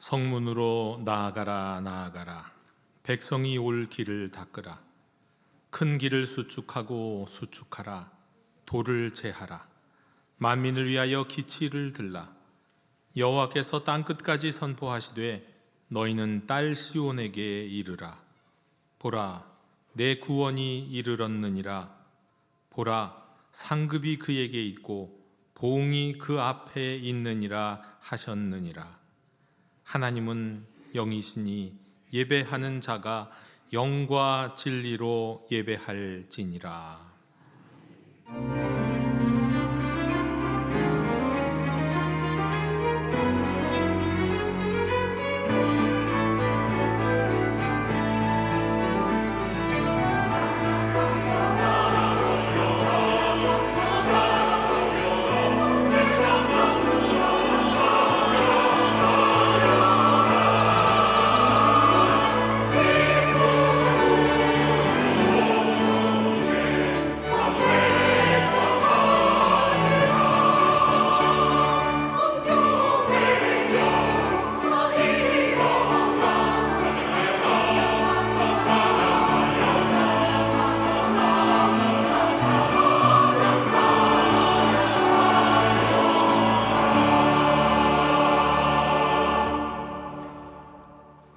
성문으로 나아가라 나아가라. 백성이 올 길을 닦으라. 큰 길을 수축하고 수축하라. 돌을 제하라. 만민을 위하여 기치를 들라. 여호와께서 땅끝까지 선포하시되 너희는 딸 시온에게 이르라. 보라, 내 구원이 이르렀느니라. 보라, 상급이 그에게 있고 보응이 그 앞에 있느니라 하셨느니라. 하나님은 영이시니 예배하는 자가 영과 진리로 예배할지니라.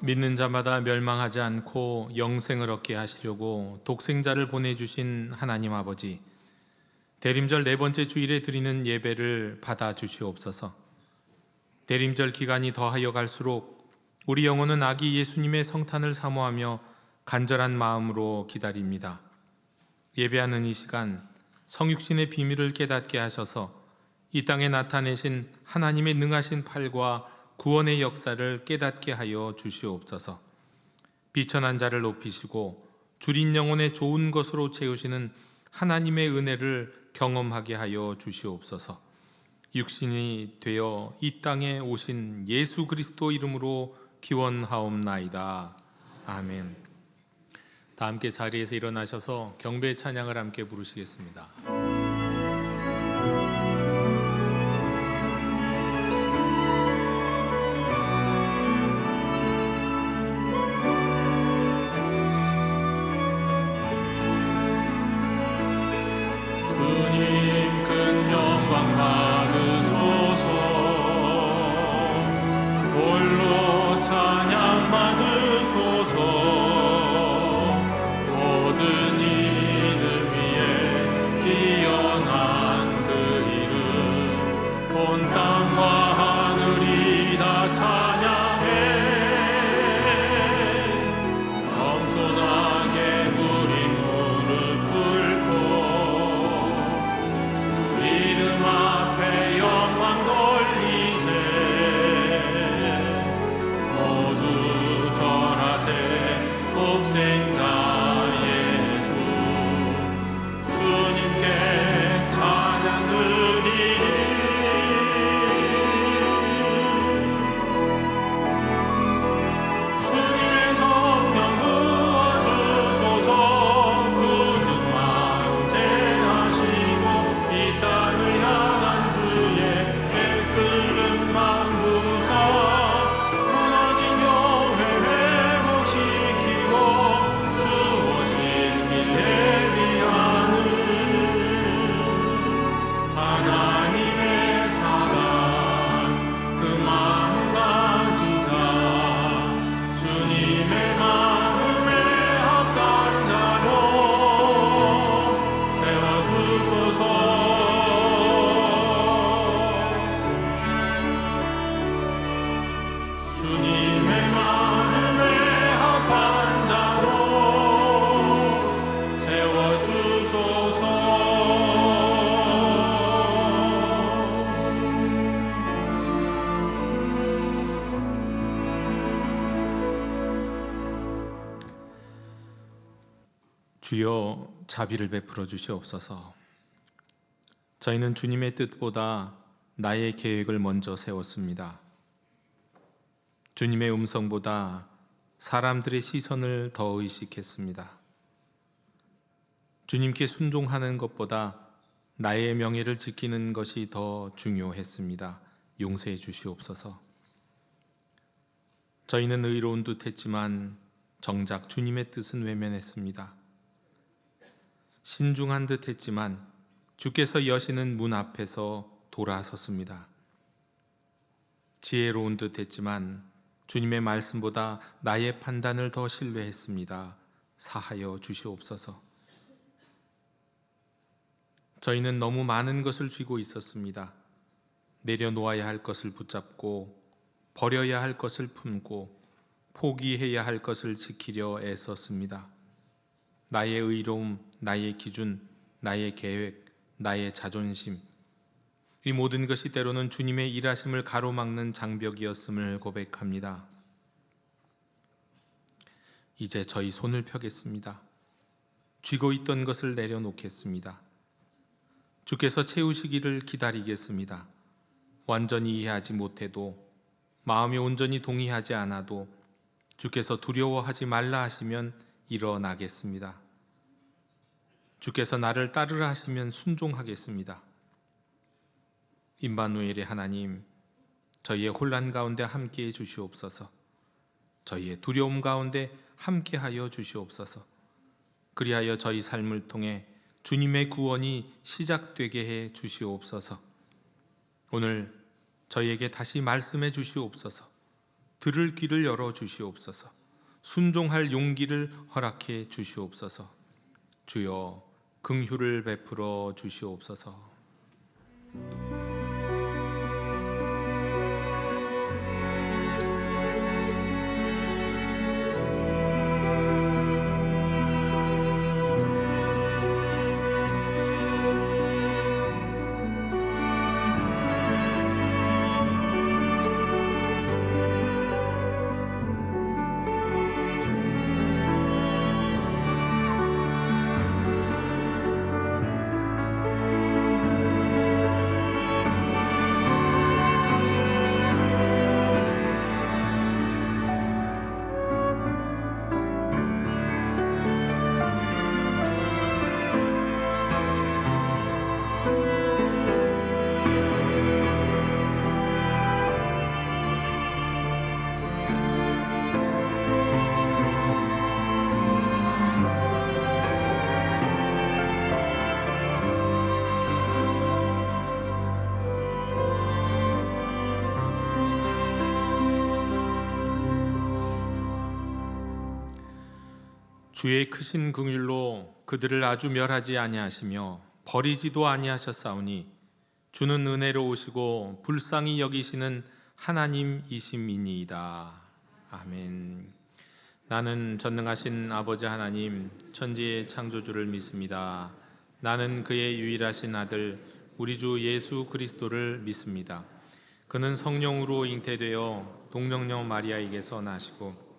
믿는 자마다 멸망하지 않고 영생을 얻게 하시려고 독생자를 보내주신 하나님 아버지, 대림절 네 번째 주일에 드리는 예배를 받아주시옵소서. 대림절 기간이 더하여 갈수록 우리 영혼은 아기 예수님의 성탄을 사모하며 간절한 마음으로 기다립니다. 예배하는 이 시간 성육신의 비밀을 깨닫게 하셔서 이 땅에 나타내신 하나님의 능하신 팔과 구원의 역사를 깨닫게 하여 주시옵소서. 비천한 자를 높이시고 줄인 영혼의 좋은 것으로 채우시는 하나님의 은혜를 경험하게 하여 주시옵소서. 육신이 되어 이 땅에 오신 예수 그리스도 이름으로 기원하옵나이다. 아멘. 다 함께 자리에서 일어나셔서 경배 찬양을 함께 부르시겠습니다. 주님 큰 영광 받으소서. 홀로 찬양 받으소서. 모든 이름 위에 뛰어난 그 이름 온 땅과 하늘이 다 찬양해. 겸손하게 우리 무릎 꿇고 이름 앞에 영광 돌리세. 모두 절하세. 독생자의 주 주님께 찬양 드리리. 주님의 성령 부어주소서. 그득 만세하시고 이 땅을 향한 주의 깨끗한 부서. 무너진 교회 회복시키고 주 오실 길 예비하는 하나님의 사랑 그 마음 가진 자 주님의 마음에 합한 자로 세워주소서. 주님의 마음에 합한 자로 세워주소서. 주여 자비를 베풀어 주시옵소서. 저희는 주님의 뜻보다 나의 계획을 먼저 세웠습니다. 주님의 음성보다 사람들의 시선을 더 의식했습니다. 주님께 순종하는 것보다 나의 명예를 지키는 것이 더 중요했습니다. 용서해 주시옵소서. 저희는 의로운 듯 했지만 정작 주님의 뜻은 외면했습니다. 신중한 듯 했지만 주께서 여시는 문 앞에서 돌아섰습니다. 지혜로운 듯 했지만 주님의 말씀보다 나의 판단을 더 신뢰했습니다. 사하여 주시옵소서. 저희는 너무 많은 것을 쥐고 있었습니다. 내려놓아야 할 것을 붙잡고 버려야 할 것을 품고 포기해야 할 것을 지키려 애썼습니다. 나의 의로움, 나의 기준, 나의 계획, 나의 자존심, 이 모든 것이 때로는 주님의 일하심을 가로막는 장벽이었음을 고백합니다. 이제 저희 손을 펴겠습니다. 쥐고 있던 것을 내려놓겠습니다. 주께서 채우시기를 기다리겠습니다. 완전히 이해하지 못해도, 마음이 온전히 동의하지 않아도 주께서 두려워하지 말라 하시면 일어나겠습니다. 주께서 나를 따르라 하시면 순종하겠습니다. 임마누엘의 하나님, 저희의 혼란 가운데 함께해 주시옵소서. 저희의 두려움 가운데 함께하여 주시옵소서. 그리하여 저희 삶을 통해 주님의 구원이 시작되게 해 주시옵소서. 오늘 저희에게 다시 말씀해 주시옵소서. 들을 귀를 열어 주시옵소서. 순종할 용기를 허락해 주시옵소서. 주여, 긍휼을 베풀어 주시옵소서. 주의 크신 긍휼로 그들을 아주 멸하지 아니하시며 버리지도 아니하셨사오니 주는 은혜로우시고 불쌍히 여기시는 하나님이심이니이다. 아멘. 나는 전능하신 아버지 하나님, 천지의 창조주를 믿습니다. 나는 그의 유일하신 아들 우리 주 예수 그리스도를 믿습니다. 그는 성령으로 잉태되어 동정녀 마리아에게서 나시고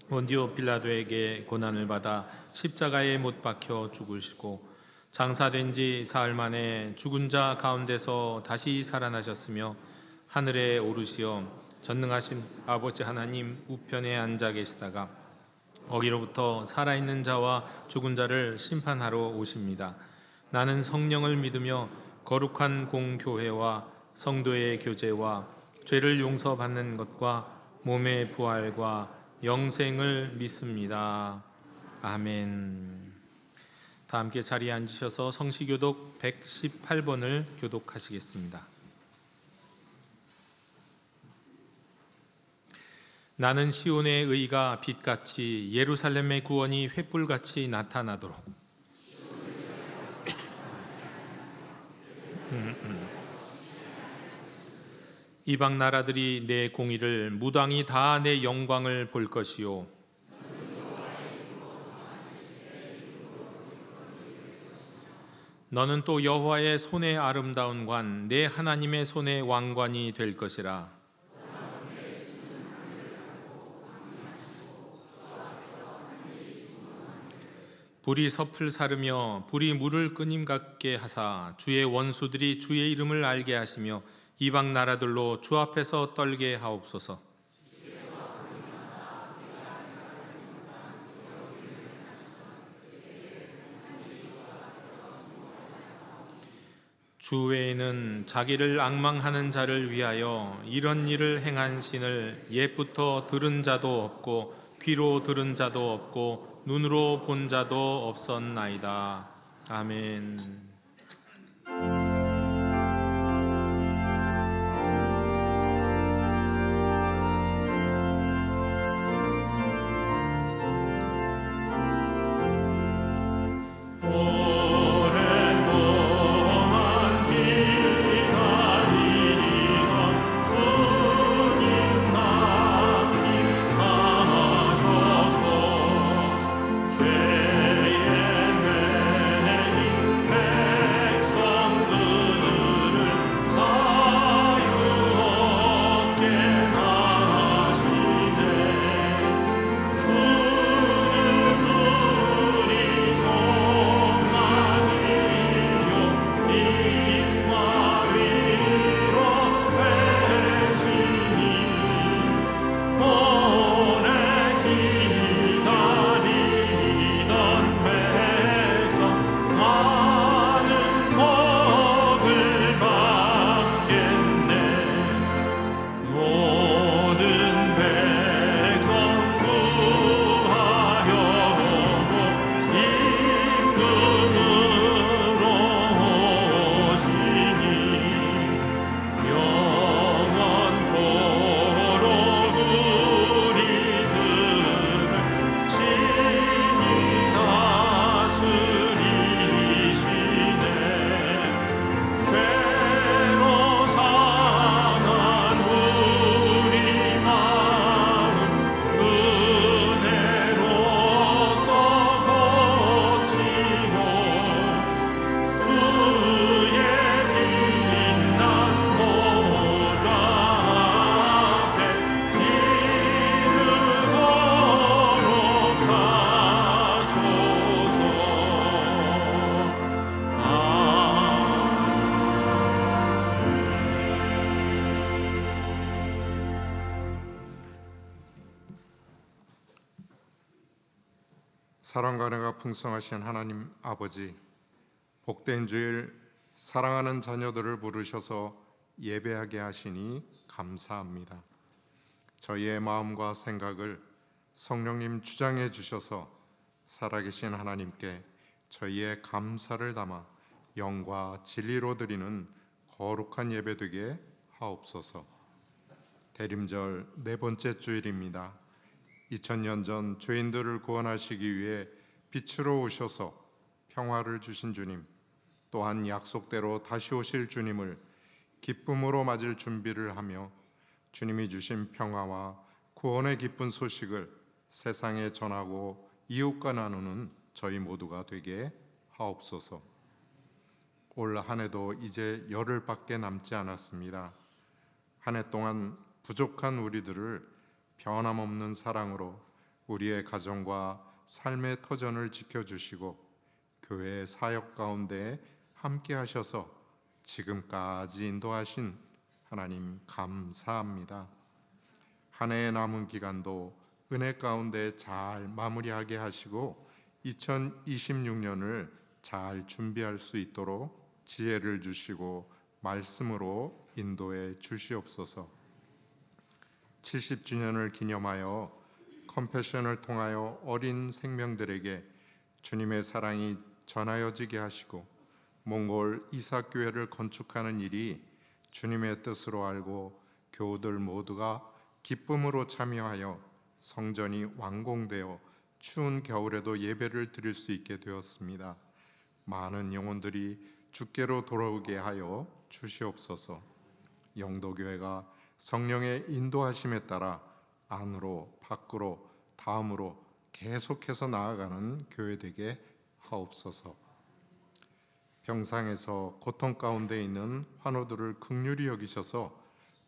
본디오 빌라도에게 고난을 받아 십자가에 못 박혀 죽으시고 장사된 지 사흘 만에 죽은 자 가운데서 다시 살아나셨으며 하늘에 오르시어 전능하신 아버지 하나님 우편에 앉아 계시다가 거기로부터 살아있는 자와 죽은 자를 심판하러 오십니다. 나는 성령을 믿으며 거룩한 공교회와 성도의 교제와 죄를 용서받는 것과 몸의 부활과 영생을 믿습니다. 아멘. 다 함께 자리에 앉으셔서 성시교독 118번을 교독하시겠습니다. 나는 시온의 의가 빛같이 예루살렘의 구원이 횃불같이 나타나도록 이방 나라들이 내 공의를 무당이 다 내 영광을 볼 것이요 너는 또 여호와의 손의 아름다운 관 내 하나님의 손의 왕관이 될 것이라. 불이 섭을 사르며 불이 물을 끄님 같게 하사 주의 원수들이 주의 이름을 알게 하시며 이방 나라들로 주 앞에서 떨게 하옵소서. 주 외에는 자기를 앙망하는 자를 위하여 이런 일을 행한 신을 옛부터 들은 자도 없고 귀로 들은 자도 없고 눈으로 본 자도 없었나이다. 아멘. 사랑과 은혜가 풍성하신 하나님 아버지, 복된 주일 사랑하는 자녀들을 부르셔서 예배하게 하시니 감사합니다. 저희의 마음과 생각을 성령님 주장해 주셔서 살아계신 하나님께 저희의 감사를 담아 영과 진리로 드리는 거룩한 예배 되게 하옵소서. 대림절 네 번째 주일입니다. 2000년 전 죄인들을 구원하시기 위해 빛으로 오셔서 평화를 주신 주님, 또한 약속대로 다시 오실 주님을 기쁨으로 맞을 준비를 하며 주님이 주신 평화와 구원의 기쁜 소식을 세상에 전하고 이웃과 나누는 저희 모두가 되게 하옵소서. 올 한 해도 이제 열흘밖에 남지 않았습니다. 한 해 동안 부족한 우리들을 변함없는 사랑으로 우리의 가정과 삶의 터전을 지켜주시고 교회의 사역 가운데 함께 하셔서 지금까지 인도하신 하나님 감사합니다. 한 해의 남은 기간도 은혜 가운데 잘 마무리하게 하시고 2026년을 잘 준비할 수 있도록 지혜를 주시고 말씀으로 인도해 주시옵소서. 70주년을 기념하여 컴패션을 통하여 어린 생명들에게 주님의 사랑이 전하여지게 하시고 몽골 이삭교회를 건축하는 일이 주님의 뜻으로 알고 교우들 모두가 기쁨으로 참여하여 성전이 완공되어 추운 겨울에도 예배를 드릴 수 있게 되었습니다. 많은 영혼들이 주께로 돌아오게 하여 주시옵소서. 영도교회가 성령의 인도하심에 따라 안으로 밖으로 다음으로 계속해서 나아가는 교회 되게 하옵소서. 병상에서 고통 가운데 있는 환우들을 긍휼히 여기셔서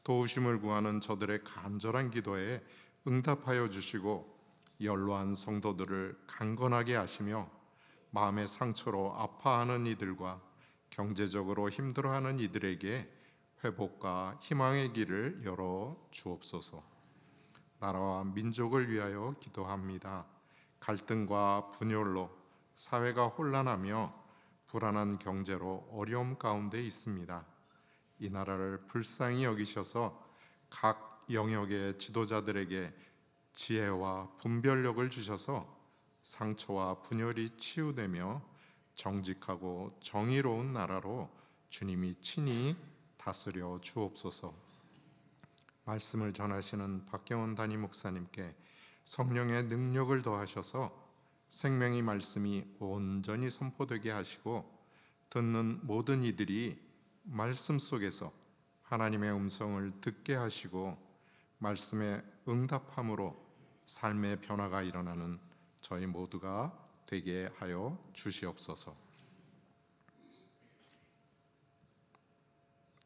도우심을 구하는 저들의 간절한 기도에 응답하여 주시고 연로한 성도들을 강건하게 하시며 마음의 상처로 아파하는 이들과 경제적으로 힘들어하는 이들에게 회복과 희망의 길을 열어 주옵소서. 나라와 민족을 위하여 기도합니다. 갈등과 분열로 사회가 혼란하며 불안한 경제로 어려움 가운데 있습니다. 이 나라를 불쌍히 여기셔서 각 영역의 지도자들에게 지혜와 분별력을 주셔서 상처와 분열이 치유되며 정직하고 정의로운 나라로 주님이 친히 다스려 주옵소서. 말씀을 전하시는 박경원 담임 목사님께 성령의 능력을 더하셔서 생명의 말씀이 온전히 선포되게 하시고 듣는 모든 이들이 말씀 속에서 하나님의 음성을 듣게 하시고 말씀에 응답함으로 삶의 변화가 일어나는 저희 모두가 되게 하여 주시옵소서.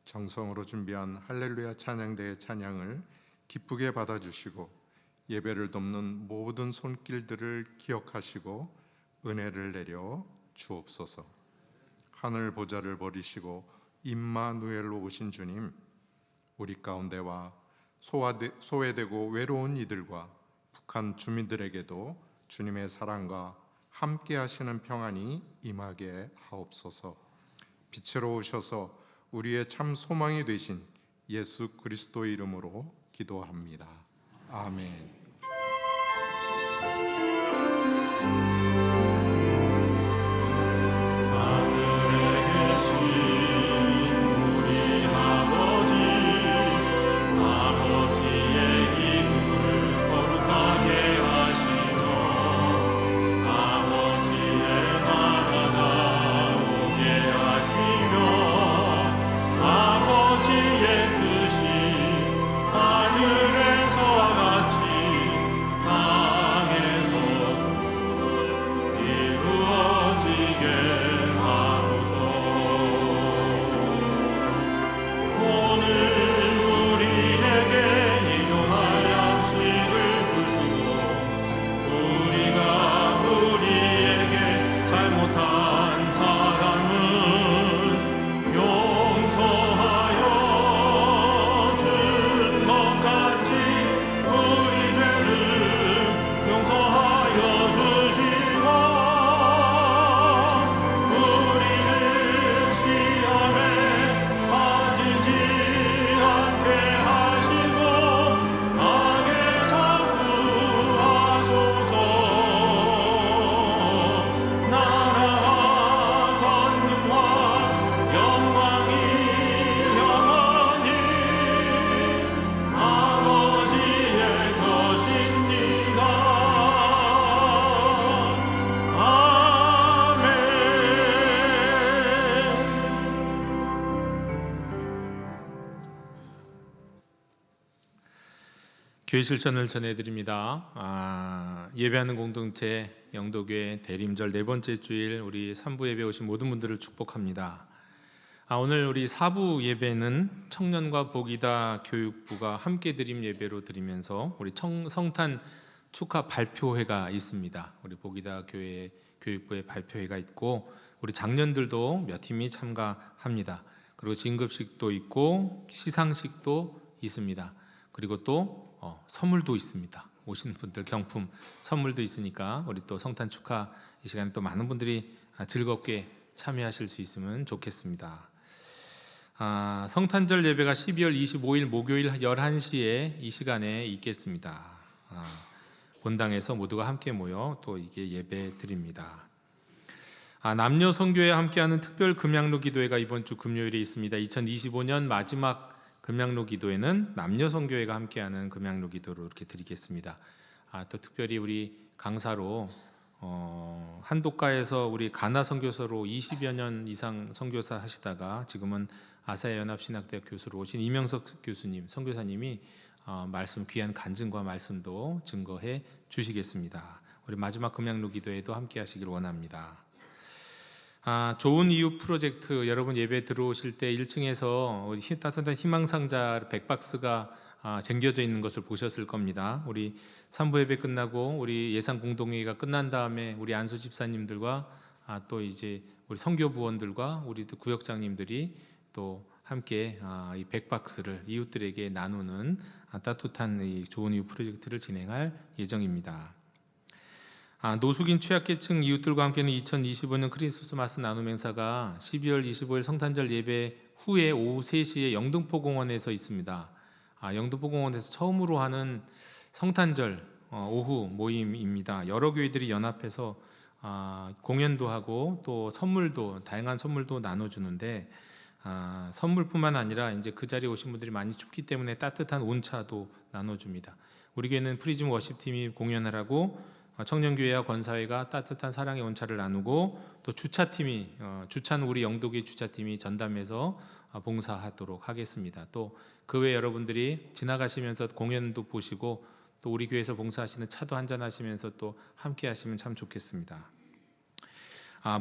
정성으로 준비한 할렐루야 찬양대의 찬양을 기쁘게 받아주시고 예배를 돕는 모든 손길들을 기억하시고 은혜를 내려 주옵소서. 하늘 보좌를 버리시고 임마누엘로 오신 주님, 우리 가운데와 소외되고 외로운 이들과 북한 주민들에게도 주님의 사랑과 함께 하시는 평안이 임하게 하옵소서. 빛으로 오셔서 우리의 참 소망이 되신 예수 그리스도의 이름으로 기도합니다. 아멘. 교회 실천을 전해드립니다. 예배하는 공동체 영도교회 대림절 네 번째 주일 우리 3부 예배 오신 모든 분들을 축복합니다. 오늘 우리 4부 예배는 청년과 복이다 교육부가 함께 드림 예배로 드리면서 우리 성탄 축하 발표회가 있습니다. 우리 복이다 교회 교육부의 발표회가 있고 우리 장년들도 몇 팀이 참가합니다. 그리고 진급식도 있고 시상식도 있습니다. 그리고 또 선물도 있습니다. 오시는 분들 경품 선물도 있으니까 우리 또 성탄 축하 이 시간에 또 많은 분들이 즐겁게 참여하실 수 있으면 좋겠습니다. 성탄절 예배가 12월 25일 목요일 11시에 이 시간에 있겠습니다. 본당에서 모두가 함께 모여 또 이게 예배 드립니다. 남녀 선교회 함께하는 특별 금양로 기도회가 이번 주 금요일에 있습니다. 2025년 마지막 금양로 기도회는 남녀 선교회가 함께하는 금양로 기도로 이렇게 드리겠습니다. 또 특별히 우리 강사로 한독가에서 우리 가나 선교사로 20여 년 이상 선교사 하시다가 지금은 아사야 연합신학대학 교수로 오신 이명석 교수님 선교사님이 말씀 귀한 간증과 말씀도 증거해 주시겠습니다. 우리 마지막 금양로 기도회도 함께 하시길 원합니다. 좋은 이유 프로젝트 여러분 예배 들어오실 때 1층에서 우리 따뜻한 희망상자 100박스가 쟁겨져 있는 것을 보셨을 겁니다. 우리 3부 예배 끝나고 우리 예산 공동회의가 끝난 다음에 우리 안수 집사님들과 또 이제 우리 선교부원들과 우리 구역장님들이 또 함께 이 100박스를 이웃들에게 나누는 따뜻한 이 좋은 이유 프로젝트를 진행할 예정입니다. 노숙인 취약계층 이웃들과 함께는 2025년 크리스마스 나눔 행사가 12월 25일 성탄절 예배 후에 오후 3시에 영등포 공원에서 있습니다. 영등포 공원에서 처음으로 하는 성탄절 오후 모임입니다. 여러 교회들이 연합해서 공연도 하고 또 다양한 선물도 나눠주는데 선물뿐만 아니라 이제 그 자리에 오신 분들이 많이 춥기 때문에 따뜻한 온차도 나눠줍니다. 우리 교회는 프리즘 워십팀이 공연을 하고 청년교회와 권사회가 따뜻한 사랑의 온차를 나누고 또 주차팀이 우리 영도교회 주차팀이 전담해서 봉사하도록 하겠습니다. 또 그 외 여러분들이 지나가시면서 공연도 보시고 또 우리 교회에서 봉사하시는 차도 한잔 하시면서 또 함께 하시면 참 좋겠습니다.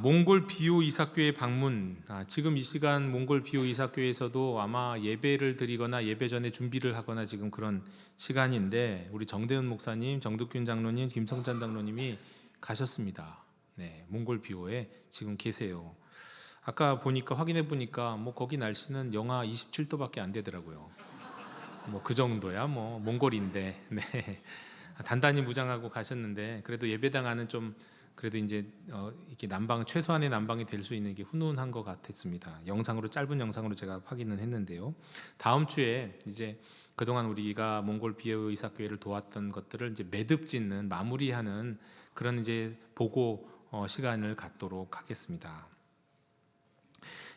몽골 비오 이삭교회 방문. 지금 이 시간 몽골 비오 이삭교회에서도 아마 예배를 드리거나 예배 전에 준비를 하거나 지금 그런 시간인데 우리 정대훈 목사님, 정득균 장로님, 김성찬 장로님이 가셨습니다. 네, 몽골 비오에 지금 계세요. 아까 확인해 보니까 거기 날씨는 영하 27도밖에 안 되더라고요. 그 정도야 몽골인데. 네. 단단히 무장하고 가셨는데 그래도 예배당 안은 좀 그래도 이제 이렇게 최소한의 난방이 될 수 있는 게 훈훈한 것 같았습니다. 짧은 영상으로 제가 확인은 했는데요. 다음 주에 이제 그동안 우리가 몽골 비오 이삭교회를 도왔던 것들을 이제 매듭짓는 마무리하는 그런 이제 보고 시간을 갖도록 하겠습니다.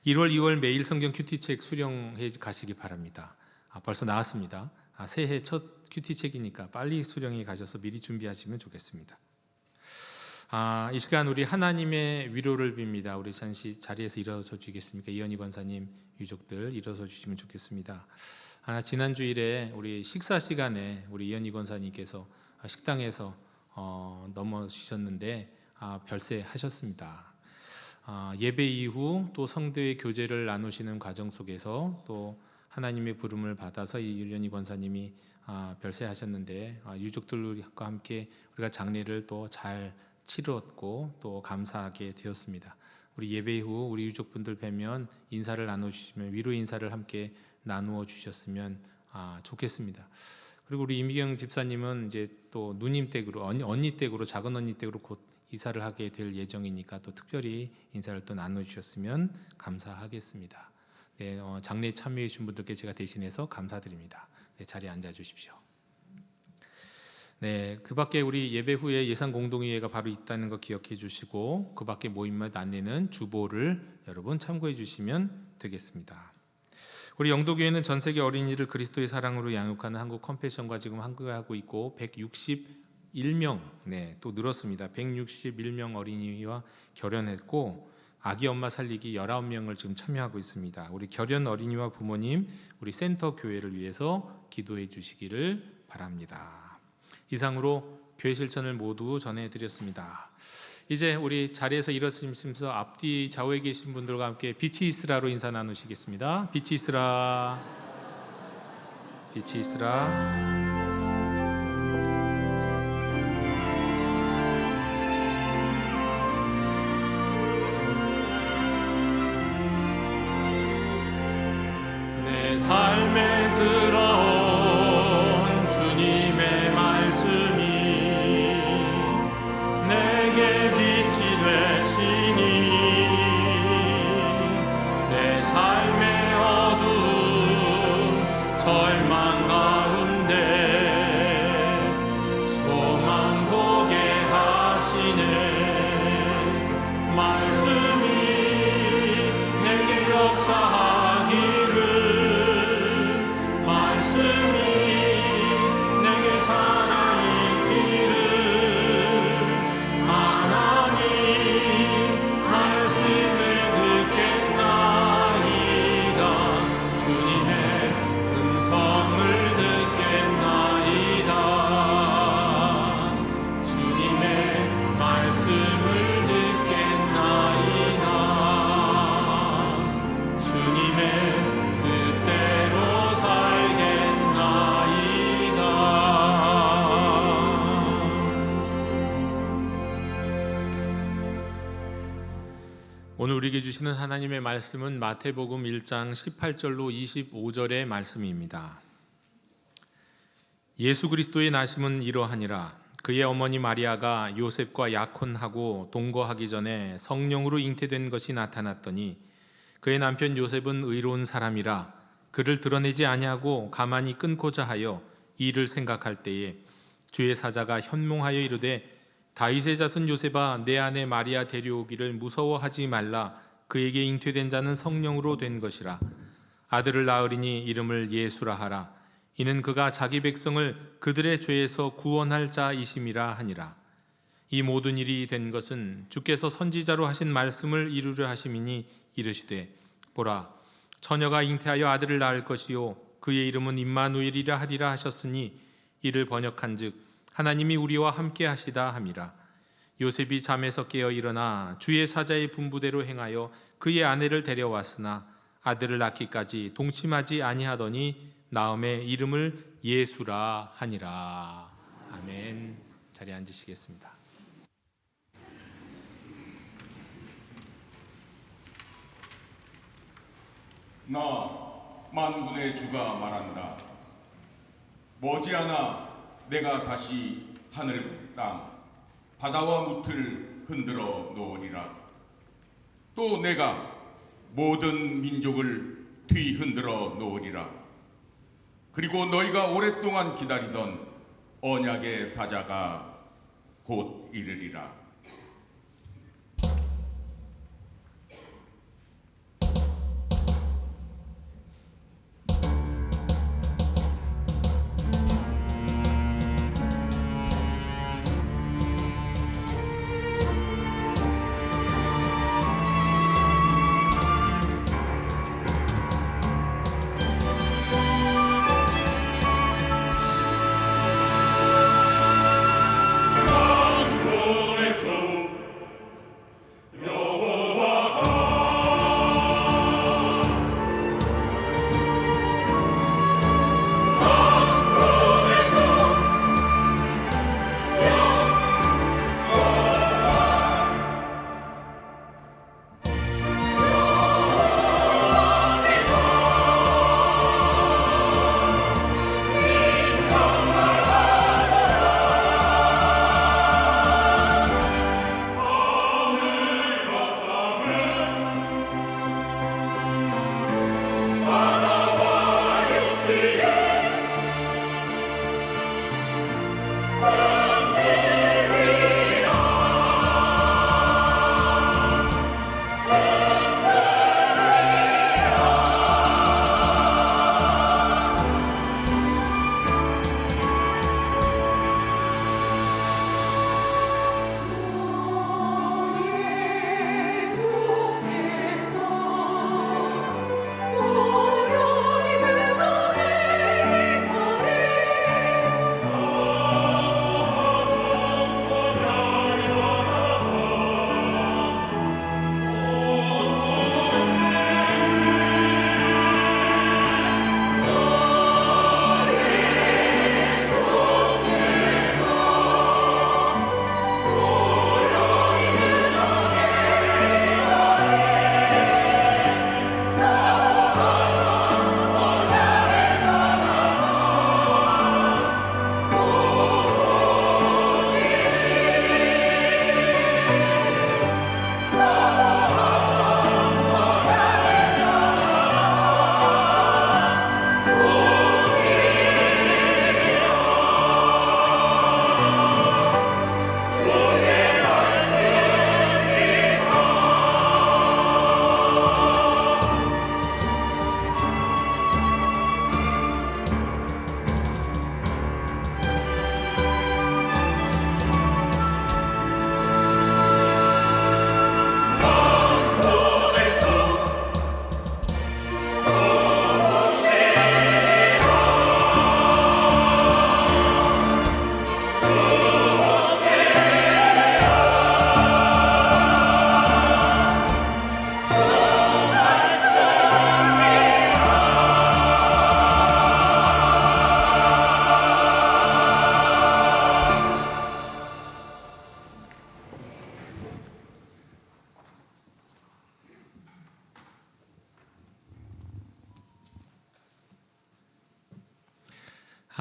1월, 2월 매일 성경 큐티책 수령해 가시기 바랍니다. 벌써 나왔습니다. 새해 첫 큐티책이니까 빨리 수령해 가셔서 미리 준비하시면 좋겠습니다. 이 시간 우리 하나님의 위로를 빕니다. 우리 잠시 자리에서 일어서 주시겠습니까? 이현희 권사님 유족들 일어서 주시면 좋겠습니다. 지난 주일에 우리 식사 시간에 우리 이현희 권사님께서 식당에서 넘어지셨는데 별세하셨습니다. 예배 이후 또 성도의 교제를 나누시는 과정 속에서 또 하나님의 부름을 받아서 이현희 권사님이 별세하셨는데 유족들과 함께 우리가 장례를 또 잘 치렀고 또 감사하게 되었습니다. 우리 예배 후 우리 유족분들 뵈면 인사를 나눠주시면 위로 인사를 함께 나누어 주셨으면 좋겠습니다. 그리고 우리 이미경 집사님은 이제 또 누님 댁으로 언니 댁으로 작은 언니 댁으로 곧 이사를 하게 될 예정이니까 또 특별히 인사를 또 나눠주셨으면 감사하겠습니다. 네, 장례에 참여해 주신 분들께 제가 대신해서 감사드립니다. 네, 자리에 앉아 주십시오. 네, 그 밖에 우리 예배 후에 예산 공동회의가 바로 있다는 거 기억해 주시고 그 밖에 모임마다 안내는 주보를 여러분 참고해 주시면 되겠습니다. 우리 영도교회는 전 세계 어린이를 그리스도의 사랑으로 양육하는 한국 컴패션과 지금 함께하고 있고 161명, 또 늘었습니다. 161명 어린이와 결연했고 아기 엄마 살리기 19명을 지금 참여하고 있습니다. 우리 결연 어린이와 부모님, 우리 센터 교회를 위해서 기도해 주시기를 바랍니다. 이상으로 교회 실천을 모두 전해드렸습니다. 이제 우리 자리에서 일어서시면서 앞뒤 좌우에 계신 분들과 함께 빛이 있으라로 인사 나누시겠습니다. 빛이 있으라, 빛이 있으라. 내 삶에 들어온 주님의 말씀이 내게 빛이 되시니 내 삶의 어두운 절망 가운데 소망 보게 하시네. 말씀이 내게 역사하기를 오늘 우리에게 주시는 하나님의 말씀은 마태복음 1장 18절로 25절의 말씀입니다. 예수 그리스도의 나심은 이러하니라. 그의 어머니 마리아가 요셉과 약혼하고 동거하기 전에 성령으로 잉태된 것이 나타났더니 그의 남편 요셉은 의로운 사람이라 그를 드러내지 아니하고 가만히 끊고자 하여 이를 생각할 때에 주의 사자가 현몽하여 이르되 다윗의 자손 요셉아 내 아내 마리아 데려오기를 무서워하지 말라 그에게 잉태된 자는 성령으로 된 것이라 아들을 낳으리니 이름을 예수라 하라 이는 그가 자기 백성을 그들의 죄에서 구원할 자이심이라 하니라. 이 모든 일이 된 것은 주께서 선지자로 하신 말씀을 이루려 하심이니 이르시되 보라 처녀가 잉태하여 아들을 낳을 것이요 그의 이름은 임마누엘이라 하리라 하셨으니 이를 번역한즉 하나님이 우리와 함께 하시다 함이라. 요셉이 잠에서 깨어 일어나 주의 사자의 분부대로 행하여 그의 아내를 데려왔으나 아들을 낳기까지 동침하지 아니하더니 나음의 이름을 예수라 하니라. 아멘. 자리에 앉으시겠습니다. 나 만군의 주가 말한다. 머지않아 내가 다시 하늘 땅 바다와 무틀 흔들어 놓으리라. 또 내가 모든 민족을 뒤흔들어 놓으리라. 그리고 너희가 오랫동안 기다리던 언약의 사자가 곧 이르리라.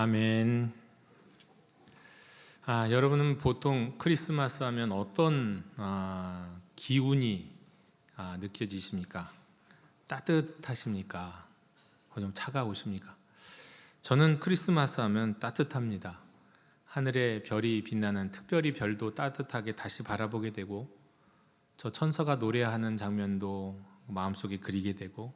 아멘. 여러분은 보통 크리스마스 하면 어떤 기운이 느껴지십니까? 따뜻하십니까? 좀 차가우십니까? 저는 크리스마스 하면 따뜻합니다. 하늘에 별이 빛나는, 특별히 별도 따뜻하게 다시 바라보게 되고, 저 천사가 노래하는 장면도 마음속에 그리게 되고,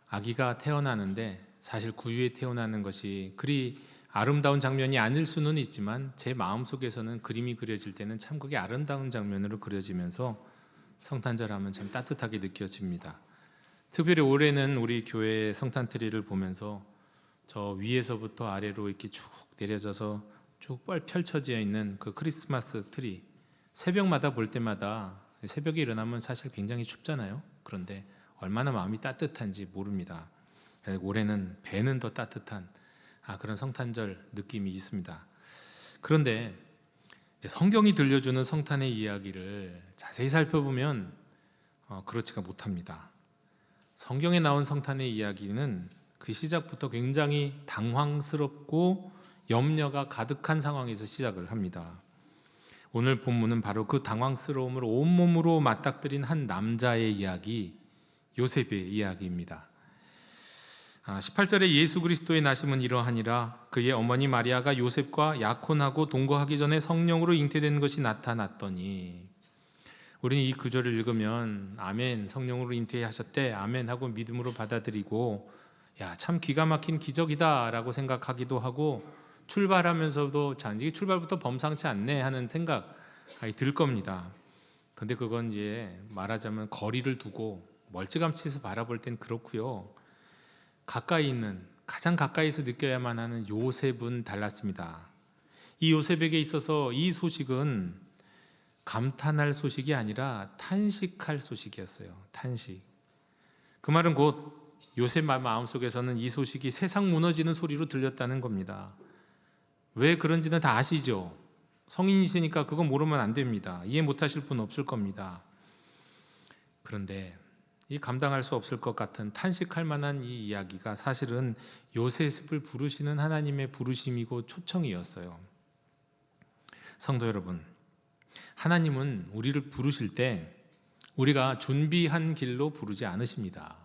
아기가 태어나는데 사실 구유에 태어나는 것이 그리 아름다운 장면이 아닐 수는 있지만 제 마음속에서는 그림이 그려질 때는 참 그게 아름다운 장면으로 그려지면서 성탄절 하면 참 따뜻하게 느껴집니다. 특별히 올해는 우리 교회 성탄 트리를 보면서 저 위에서부터 아래로 이렇게 쭉 내려져서 쭉 펼쳐져 있는 그 크리스마스 트리, 새벽마다 볼 때마다, 새벽에 일어나면 사실 굉장히 춥잖아요. 그런데 얼마나 마음이 따뜻한지 모릅니다. 올해는 배는 더 따뜻한 그런 성탄절 느낌이 있습니다. 그런데 이제 성경이 들려주는 성탄의 이야기를 자세히 살펴보면 그렇지가 못합니다. 성경에 나온 성탄의 이야기는 그 시작부터 굉장히 당황스럽고 염려가 가득한 상황에서 시작을 합니다. 오늘 본문은 바로 그 당황스러움을 온몸으로 맞닥뜨린 한 남자의 이야기, 요셉의 이야기입니다. 18절에 예수 그리스도의 나심은 이러하니라. 그의 어머니 마리아가 요셉과 약혼하고 동거하기 전에 성령으로 잉태된 것이 나타났더니. 우리는 이 구절을 읽으면 아멘, 성령으로 잉태하셨대, 아멘 하고 믿음으로 받아들이고, 참 기가 막힌 기적이다 라고 생각하기도 하고, 출발하면서도 이게 출발부터 범상치 않네 하는 생각이 들 겁니다. 근데 그건 이제 말하자면 거리를 두고 멀찌감치해서 바라볼 땐 그렇고요. 가까이 있는, 가장 가까이서 느껴야만 하는 요셉은 달랐습니다. 이 요셉에게 있어서 이 소식은 감탄할 소식이 아니라 탄식할 소식이었어요. 탄식. 그 말은 곧 요셉 마음속에서는 이 소식이 세상 무너지는 소리로 들렸다는 겁니다. 왜 그런지는 다 아시죠? 성인이시니까 그건 모르면 안 됩니다. 이해 못하실 분 없을 겁니다. 그런데 이 감당할 수 없을 것 같은 탄식할 만한 이 이야기가 사실은 요셉을 부르시는 하나님의 부르심이고 초청이었어요. 성도 여러분, 하나님은 우리를 부르실 때 우리가 준비한 길로 부르지 않으십니다.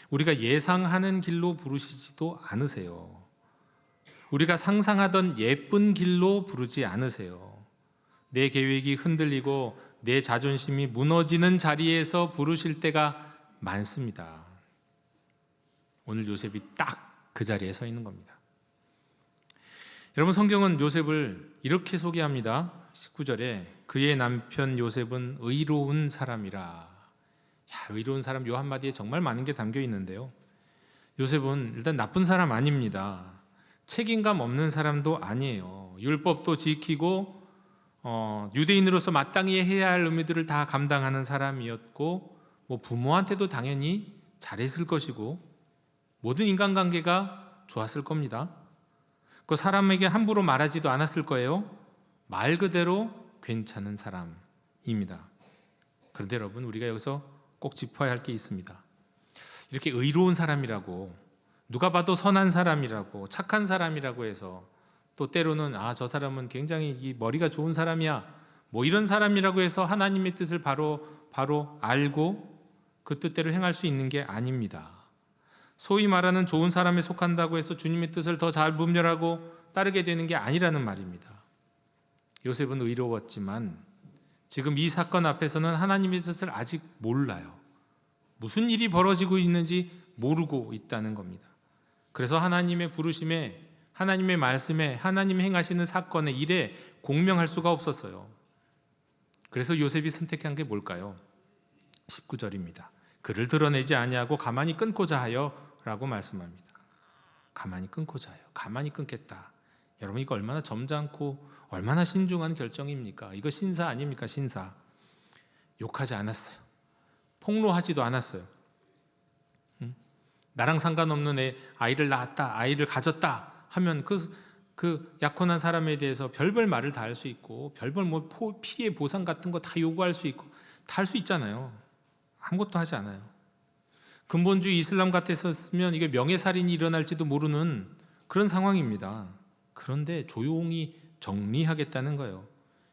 우리가 예상하는 길로 부르시지도 않으세요. 우리가 상상하던 예쁜 길로 부르지 않으세요. 내 계획이 흔들리고 내 자존심이 무너지는 자리에서 부르실 때가 많습니다. 오늘 요셉이 딱 그 자리에 서 있는 겁니다. 여러분, 성경은 요셉을 이렇게 소개합니다. 19절에 그의 남편 요셉은 의로운 사람이라. 의로운 사람, 요 한마디에 정말 많은 게 담겨 있는데요. 요셉은 일단 나쁜 사람 아닙니다. 책임감 없는 사람도 아니에요. 율법도 지키고 유대인으로서 마땅히 해야 할 의무들을 다 감당하는 사람이었고, 부모한테도 당연히 잘했을 것이고 모든 인간관계가 좋았을 겁니다. 그 사람에게 함부로 말하지도 않았을 거예요. 말 그대로 괜찮은 사람입니다. 그런데 여러분, 우리가 여기서 꼭 짚어야 할 게 있습니다. 이렇게 의로운 사람이라고, 누가 봐도 선한 사람이라고, 착한 사람이라고 해서 또 때로는 저 사람은 굉장히 이 머리가 좋은 사람이야, 이런 사람이라고 해서 하나님의 뜻을 바로 알고 그 뜻대로 행할 수 있는 게 아닙니다. 소위 말하는 좋은 사람에 속한다고 해서 주님의 뜻을 더 잘 분별하고 따르게 되는 게 아니라는 말입니다. 요셉은 의로웠지만 지금 이 사건 앞에서는 하나님의 뜻을 아직 몰라요. 무슨 일이 벌어지고 있는지 모르고 있다는 겁니다. 그래서 하나님의 부르심에, 하나님의 말씀에, 하나님이 행하시는 사건의 일에 공명할 수가 없었어요. 그래서 요셉이 선택한 게 뭘까요? 19절입니다. 그를 드러내지 아니하고 가만히 끊고자 하여 라고 말씀합니다. 가만히 끊고자 해요. 가만히 끊겠다. 여러분, 이거 얼마나 점잖고 얼마나 신중한 결정입니까? 이거 신사 아닙니까? 신사. 욕하지 않았어요. 폭로하지도 않았어요. 나랑 상관없는 아이를 낳았다, 아이를 가졌다 하면 그 약혼한 사람에 대해서 별별 말을 다 할 수 있고, 별별 피해 보상 같은 거 다 요구할 수 있고 다 할 수 있잖아요. 아무것도 하지 않아요. 근본주의 이슬람 같았으면 이게 명예살인이 일어날지도 모르는 그런 상황입니다. 그런데 조용히 정리하겠다는 거예요.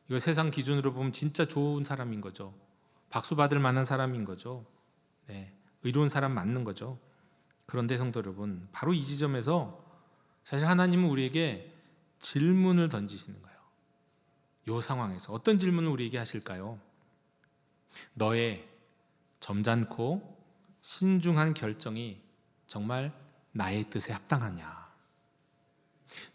이거 세상 기준으로 보면 진짜 좋은 사람인 거죠. 박수 받을 만한 사람인 거죠. 네, 의로운 사람 맞는 거죠. 그런데 성도 여러분, 바로 이 지점에서 사실 하나님은 우리에게 질문을 던지시는 거예요. 이 상황에서 어떤 질문을 우리에게 하실까요? 너의 점잖고 신중한 결정이 정말 나의 뜻에 합당하냐?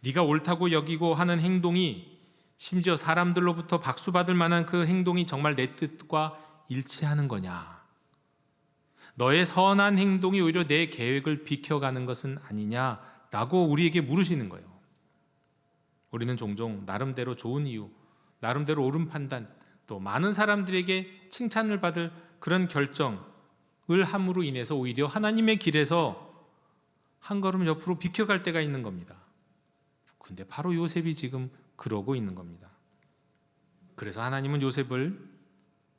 네가 옳다고 여기고 하는 행동이 심지어 사람들로부터 박수받을 만한 그 행동이 정말 내 뜻과 일치하는 거냐? 너의 선한 행동이 오히려 내 계획을 비켜가는 것은 아니냐라고 우리에게 물으시는 거예요. 우리는 종종 나름대로 좋은 이유, 나름대로 옳은 판단, 또 많은 사람들에게 칭찬을 받을 그런 결정을 함으로 인해서 오히려 하나님의 길에서 한 걸음 옆으로 비켜갈 때가 있는 겁니다. 근데 바로 요셉이 지금 그러고 있는 겁니다. 그래서 하나님은 요셉을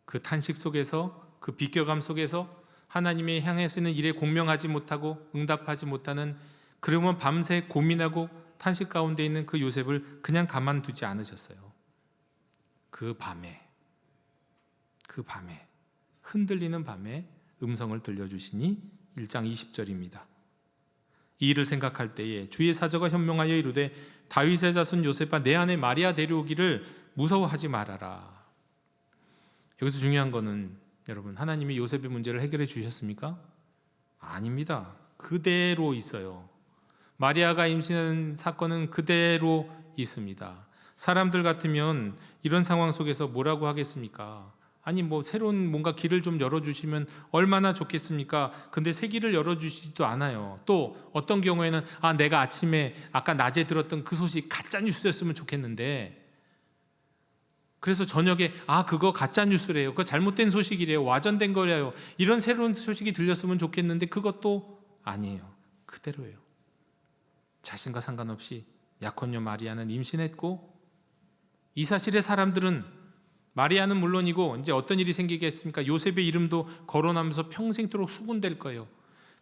그 탄식 속에서, 그 비껴감 속에서 하나님의 향해서는 일에 공명하지 못하고 응답하지 못하는, 그러면 밤새 고민하고 탄식 가운데 있는 그 요셉을 그냥 가만두지 않으셨어요. 그 밤에 흔들리는 밤에 음성을 들려주시니 1장 20절입니다. 이 일을 생각할 때에 주의 사자가 현명하여 이르되 다윗의 자손 요셉아 내 아내 마리아 데려오기를 무서워하지 말아라. 여기서 중요한 거는 여러분, 하나님이 요셉의 문제를 해결해 주셨습니까? 아닙니다. 그대로 있어요. 마리아가 임신한 사건은 그대로 있습니다. 사람들 같으면 이런 상황 속에서 뭐라고 하겠습니까? 아니 새로운 뭔가 길을 좀 열어주시면 얼마나 좋겠습니까? 근데 새 길을 열어주시지도 않아요. 또 어떤 경우에는 내가 아침에 아까 낮에 들었던 그 소식 가짜뉴스였으면 좋겠는데, 그래서 저녁에 그거 가짜뉴스래요, 그거 잘못된 소식이래요, 와전된 거래요, 이런 새로운 소식이 들렸으면 좋겠는데 그것도 아니에요. 그대로예요. 자신과 상관없이 약혼녀 마리아는 임신했고, 이 사실에 사람들은, 마리아는 물론이고 이제 어떤 일이 생기겠습니까? 요셉의 이름도 거론하면서 평생토록 수군될 거예요.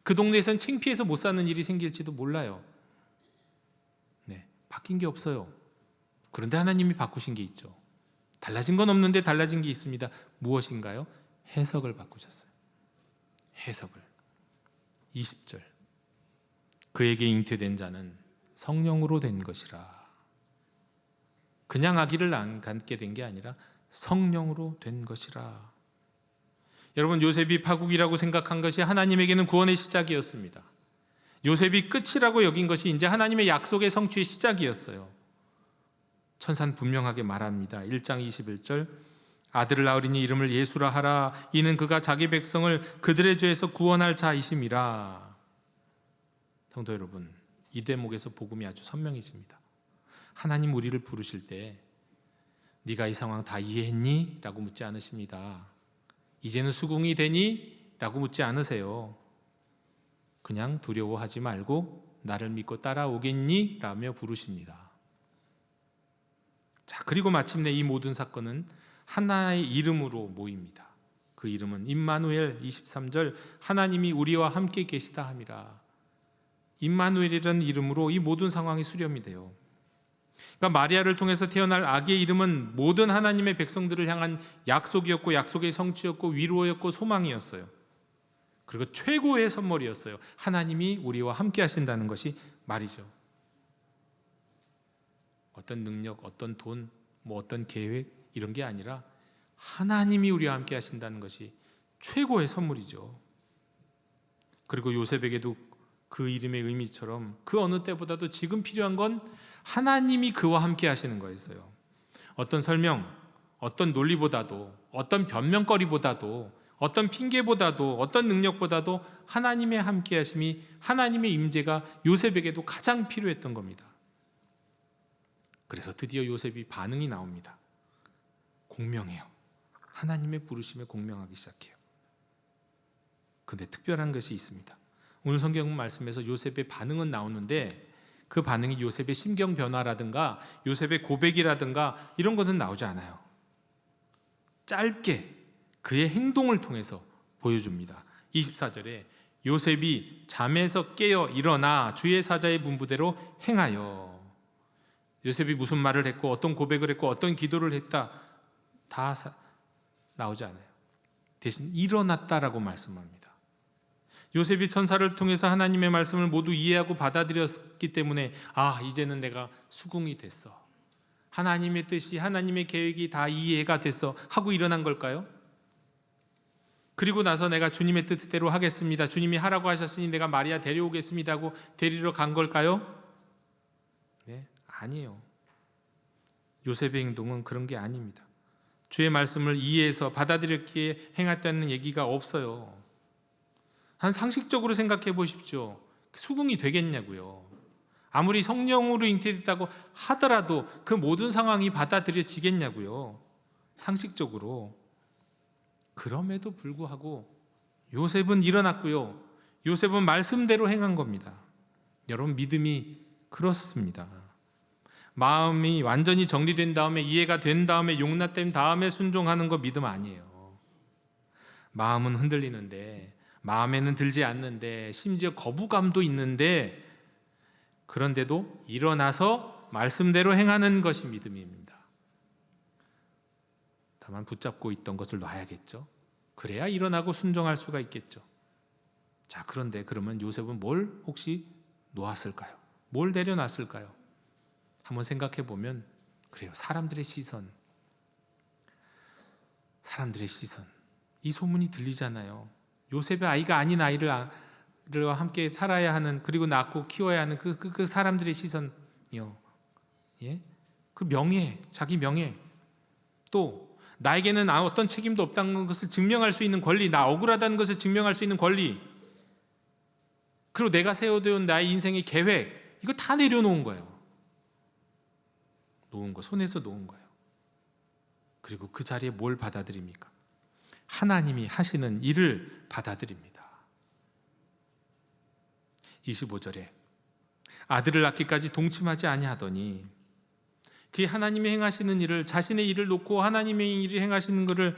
그 동네에선 창피해서 못 사는 일이 생길지도 몰라요. 네, 바뀐 게 없어요. 그런데 하나님이 바꾸신 게 있죠. 달라진 건 없는데 달라진 게 있습니다. 무엇인가요? 해석을 바꾸셨어요. 해석을. 20절. 그에게 잉태된 자는 성령으로 된 것이라. 그냥 아기를 갖게 된 게 아니라 성령으로 된 것이라. 여러분, 요셉이 파국이라고 생각한 것이 하나님에게는 구원의 시작이었습니다. 요셉이 끝이라고 여긴 것이 이제 하나님의 약속의 성취의 시작이었어요. 천사는 분명하게 말합니다. 1장 21절 아들을 낳으리니 이름을 예수라 하라. 이는 그가 자기 백성을 그들의 죄에서 구원할 자이심이라. 성도 여러분, 이 대목에서 복음이 아주 선명해집니다. 하나님 우리를 부르실 때 네가 이 상황 다 이해했니? 라고 묻지 않으십니다. 이제는 수긍이 되니? 라고 묻지 않으세요. 그냥 두려워하지 말고 나를 믿고 따라오겠니? 라며 부르십니다. 자, 그리고 마침내 이 모든 사건은 하나의 이름으로 모입니다. 그 이름은 임마누엘. 23절 하나님이 우리와 함께 계시다 함이라. 임마누엘이라는 이름으로 이 모든 상황이 수렴이 돼요. 그러니까 마리아를 통해서 태어날 아기의 이름은 모든 하나님의 백성들을 향한 약속이었고, 약속의 성취였고, 위로였고, 소망이었어요. 그리고 최고의 선물이었어요. 하나님이 우리와 함께 하신다는 것이 말이죠. 어떤 능력, 어떤 돈, 어떤 계획 이런 게 아니라 하나님이 우리와 함께 하신다는 것이 최고의 선물이죠. 그리고 요셉에게도 그 이름의 의미처럼 그 어느 때보다도 지금 필요한 건 하나님이 그와 함께 하시는 거였어요. 어떤 설명, 어떤 논리보다도, 어떤 변명거리보다도, 어떤 핑계보다도, 어떤 능력보다도 하나님의 함께 하심이, 하나님의 임재가 요셉에게도 가장 필요했던 겁니다. 그래서 드디어 요셉이 반응이 나옵니다. 공명해요. 하나님의 부르심에 공명하기 시작해요. 근데 특별한 것이 있습니다. 오늘 성경 말씀에서 요셉의 반응은 나오는데 그 반응이 요셉의 심경 변화라든가 요셉의 고백이라든가 이런 것은 나오지 않아요. 짧게 그의 행동을 통해서 보여줍니다. 24절에 요셉이 잠에서 깨어 일어나 주의 사자의 분부대로 행하여. 요셉이 무슨 말을 했고 어떤 고백을 했고 어떤 기도를 했다 다 나오지 않아요. 대신 일어났다라고 말씀합니다. 요셉이 천사를 통해서 하나님의 말씀을 모두 이해하고 받아들였기 때문에 이제는 내가 수긍이 됐어, 하나님의 뜻이 하나님의 계획이 다 이해가 됐어 하고 일어난 걸까요? 그리고 나서 내가 주님의 뜻대로 하겠습니다, 주님이 하라고 하셨으니 내가 마리아 데려오겠습니다 하고 데리러 간 걸까요? 네, 아니에요. 요셉의 행동은 그런 게 아닙니다. 주의 말씀을 이해해서 받아들였기에 행했다는 얘기가 없어요. 한 상식적으로 생각해 보십시오. 수긍이 되겠냐고요. 아무리 성령으로 잉태됐다고 하더라도 그 모든 상황이 받아들여지겠냐고요. 상식적으로. 그럼에도 불구하고 요셉은 일어났고요. 요셉은 말씀대로 행한 겁니다. 여러분, 믿음이 그렇습니다. 마음이 완전히 정리된 다음에, 이해가 된 다음에, 용납된 다음에 순종하는 거 믿음 아니에요. 마음은 흔들리는데, 마음에는 들지 않는데, 심지어 거부감도 있는데, 그런데도 일어나서 말씀대로 행하는 것이 믿음입니다. 다만 붙잡고 있던 것을 놔야겠죠. 그래야 일어나고 순종할 수가 있겠죠. 자, 그런데 그러면 요셉은 뭘 혹시 놓았을까요? 뭘 내려놨을까요? 한번 생각해 보면 그래요. 사람들의 시선. 이 소문이 들리잖아요. 요셉의 아이가 아닌 아이를 함께 살아야 하는, 그리고 낳고 키워야 하는 그 사람들의 시선이요. 예? 그 명예, 자기 명예. 또 나에게는 어떤 책임도 없다는 것을 증명할 수 있는 권리, 나 억울하다는 것을 증명할 수 있는 권리, 그리고 내가 세워둔 나의 인생의 계획, 이거 다 내려놓은 거예요. 손에서 놓은 거예요. 그리고 그 자리에 뭘 받아들입니까? 하나님이 하시는 일을 받아들입니다. 25절에 아들을 낳기까지 동침하지 아니하더니, 그 하나님이 행하시는 일을, 자신의 일을 놓고 하나님의 일이 행하시는 것을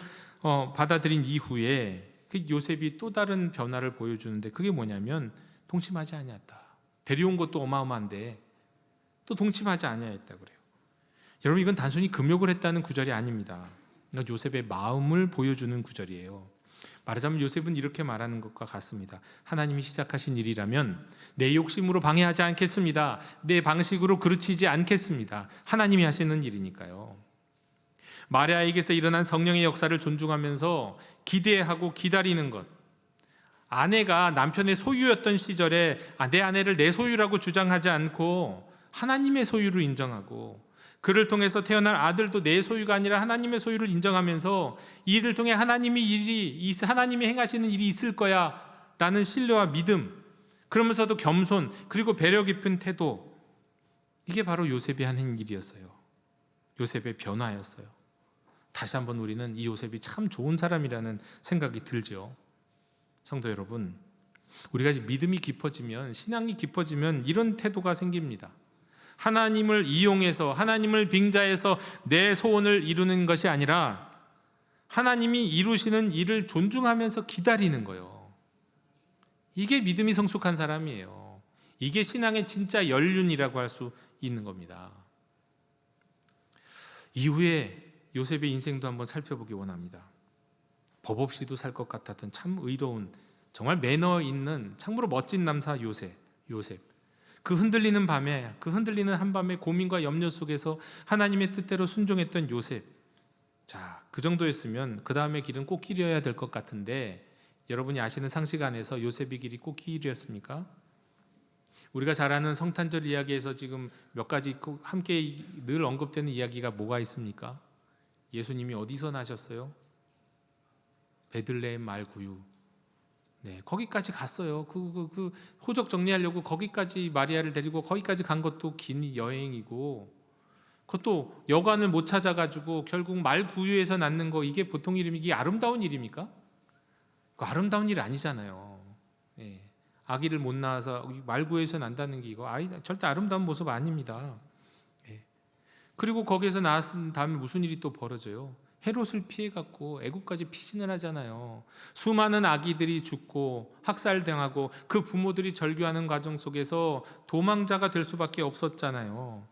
받아들인 이후에 그 요셉이 또 다른 변화를 보여주는데, 그게 뭐냐면 동침하지 아니했다. 데려온 것도 어마어마한데 또 동침하지 아니했다 그래요. 여러분, 이건 단순히 금욕을 했다는 구절이 아닙니다. 요셉의 마음을 보여주는 구절이에요. 말하자면 요셉은 이렇게 말하는 것과 같습니다. 하나님이 시작하신 일이라면 내 욕심으로 방해하지 않겠습니다. 내 방식으로 그르치지 않겠습니다. 하나님이 하시는 일이니까요. 마리아에게서 일어난 성령의 역사를 존중하면서 기대하고 기다리는 것, 아내가 남편의 소유였던 시절에 내 아내를 내 소유라고 주장하지 않고 하나님의 소유로 인정하고, 그를 통해서 태어날 아들도 내 소유가 아니라 하나님의 소유를 인정하면서 이 일을 통해 하나님이 행하시는 일이 있을 거야 라는 신뢰와 믿음, 그러면서도 겸손, 그리고 배려 깊은 태도, 이게 바로 요셉이 하는 일이었어요. 요셉의 변화였어요. 다시 한번 우리는 이 요셉이 참 좋은 사람이라는 생각이 들죠. 성도 여러분, 우리가 믿음이 깊어지면, 신앙이 깊어지면 이런 태도가 생깁니다. 하나님을 이용해서, 하나님을 빙자해서 내 소원을 이루는 것이 아니라 하나님이 이루시는 일을 존중하면서 기다리는 거예요. 이게 믿음이 성숙한 사람이에요. 이게 신앙의 진짜 연륜이라고 할 수 있는 겁니다. 이후에 요셉의 인생도 한번 살펴보기 원합니다. 법 없이도 살 것 같았던 참 의로운, 정말 매너 있는 참으로 멋진 남사 요셉. 그 흔들리는 한밤의 고민과 염려 속에서 하나님의 뜻대로 순종했던 요셉. 자, 그 정도였으면 그 다음의 길은 꽃길이어야 될 것 같은데, 여러분이 아시는 상식 안에서 요셉의 길이 꽃길이었습니까? 우리가 잘 아는 성탄절 이야기에서 지금 몇 가지 함께 늘 언급되는 이야기가 뭐가 있습니까? 예수님이 어디서 나셨어요? 베들레헴 말구유. 네, 거기까지 갔어요. 그 호적 정리하려고 거기까지 마리아를 데리고 거기까지 간 것도 긴 여행이고, 그것도 여관을 못 찾아가지고 결국 말구유에서 낳는 거, 이게 보통 이게 아름다운 일입니까? 그 아름다운 일 아니잖아요. 네, 아기를 못 낳아서 말구유에서 난다는 게 이거 절대 아름다운 모습 아닙니다. 네. 그리고 거기에서 낳은 다음에 무슨 일이 또 벌어져요? 헤롯을 피해갖고 애국까지 피신을 하잖아요. 수많은 아기들이 죽고 학살당하고 그 부모들이 절규하는 과정 속에서 도망자가 될 수밖에 없었잖아요.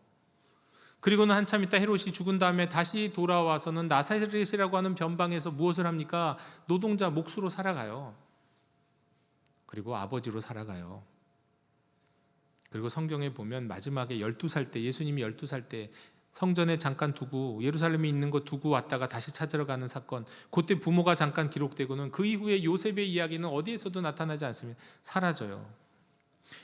그리고는 한참 있다 헤롯이 죽은 다음에 다시 돌아와서는 나사렛이라고 하는 변방에서 무엇을 합니까? 노동자 몫으로 살아가요. 그리고 아버지로 살아가요. 그리고 성경에 보면 마지막에 12살 때, 예수님이 12살 때 성전에 잠깐 두고 예루살렘에 있는 거 두고 왔다가 다시 찾으러 가는 사건, 그때 부모가 잠깐 기록되고는 그 이후에 요셉의 이야기는 어디에서도 나타나지 않습니다. 사라져요.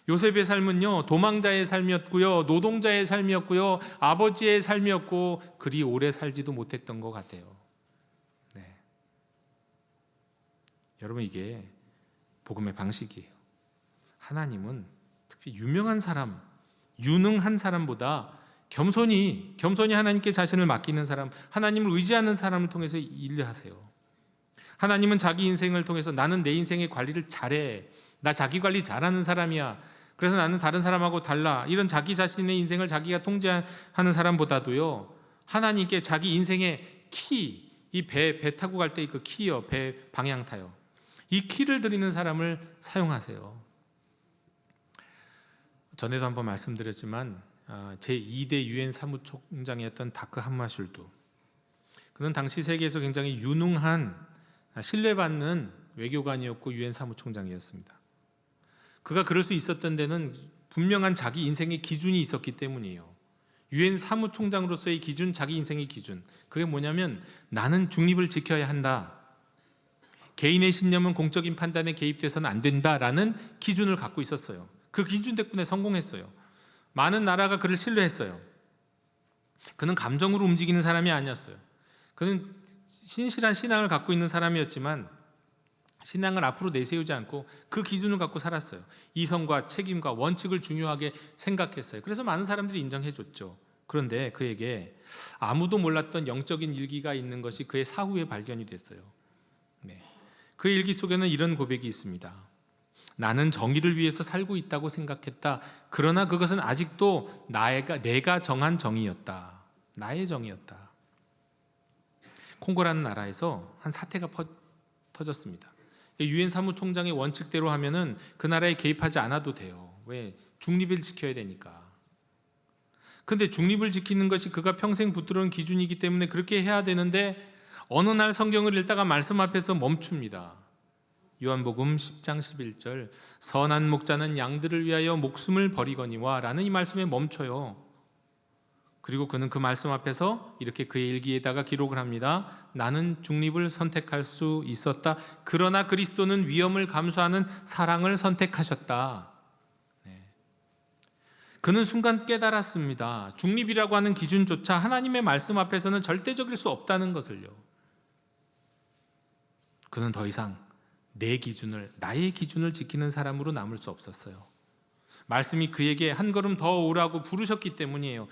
요셉의 삶은요, 도망자의 삶이었고요, 노동자의 삶이었고요, 아버지의 삶이었고, 그리 오래 살지도 못했던 것 같아요. 네. 여러분, 이게 복음의 방식이에요. 하나님은 특히 유명한 사람, 유능한 사람보다 겸손히 하나님께 자신을 맡기는 사람, 하나님을 의지하는 사람을 통해서 일을 하세요. 하나님은 자기 인생을 통해서 나는 내 인생의 관리를 잘해, 나 자기 관리 잘하는 사람이야, 그래서 나는 다른 사람하고 달라, 이런 자기 자신의 인생을 자기가 통제하는 사람보다도요, 하나님께 자기 인생의 키, 이 배 타고 갈 때 그 키요, 배 방향타요, 이 키를 드리는 사람을 사용하세요. 전에도 한번 말씀드렸지만 제2대 유엔 사무총장이었던 다크 함마슐두, 그는 당시 세계에서 굉장히 유능한, 신뢰받는 외교관이었고 유엔 사무총장이었습니다. 그가 그럴 수 있었던 데는 분명한 자기 인생의 기준이 있었기 때문이에요. 유엔 사무총장으로서의 기준, 자기 인생의 기준, 그게 뭐냐면 나는 중립을 지켜야 한다, 개인의 신념은 공적인 판단에 개입돼서는 안 된다라는 기준을 갖고 있었어요. 그 기준 덕분에 성공했어요. 많은 나라가 그를 신뢰했어요. 그는 감정으로 움직이는 사람이 아니었어요. 그는 신실한 신앙을 갖고 있는 사람이었지만 신앙을 앞으로 내세우지 않고 그 기준을 갖고 살았어요. 이성과 책임과 원칙을 중요하게 생각했어요. 그래서 많은 사람들이 인정해줬죠. 그런데 그에게 아무도 몰랐던 영적인 일기가 있는 것이 그의 사후에 발견이 됐어요. 네. 그 일기 속에는 이런 고백이 있습니다. 나는 정의를 위해서 살고 있다고 생각했다. 그러나 그것은 아직도 내가 정한 정의였다. 나의 정의였다. 콩고라는 나라에서 한 사태가 터졌습니다. 유엔 사무총장의 원칙대로 하면은 그 나라에 개입하지 않아도 돼요. 왜? 중립을 지켜야 되니까. 근데 중립을 지키는 것이 그가 평생 붙들어온 기준이기 때문에 그렇게 해야 되는데 어느 날 성경을 읽다가 말씀 앞에서 멈춥니다. 요한복음 10장 11절, 선한 목자는 양들을 위하여 목숨을 버리거니와 라는 이 말씀에 멈춰요. 그리고 그는 그 말씀 앞에서 이렇게 그의 일기에다가 기록을 합니다. 나는 중립을 선택할 수 있었다. 그러나 그리스도는 위험을 감수하는 사랑을 선택하셨다. 네. 그는 순간 깨달았습니다. 중립이라고 하는 기준조차 하나님의 말씀 앞에서는 절대적일 수 없다는 것을요. 그는 더 이상 나의 기준을 지키는 사람으로 남을 수 없었어요. 말씀이 그에게 한 걸음 더 오라고 부르셨기 때문이에요.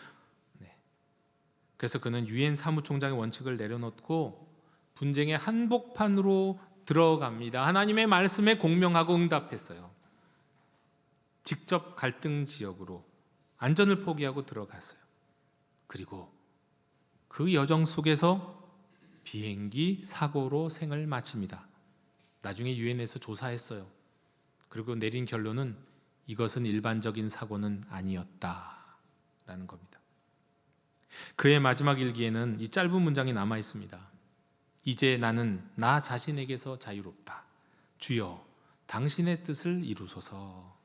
그래서 그는 유엔 사무총장의 원칙을 내려놓고 분쟁의 한복판으로 들어갑니다. 하나님의 말씀에 공명하고 응답했어요. 직접 갈등 지역으로 안전을 포기하고 들어갔어요. 그리고 그 여정 속에서 비행기 사고로 생을 마칩니다. 나중에 유엔에서 조사했어요. 그리고 내린 결론은 이것은 일반적인 사고는 아니었다라는 겁니다. 그의 마지막 일기에는 이 짧은 문장이 남아 있습니다. 이제 나는 나 자신에게서 자유롭다. 주여, 당신의 뜻을 이루소서.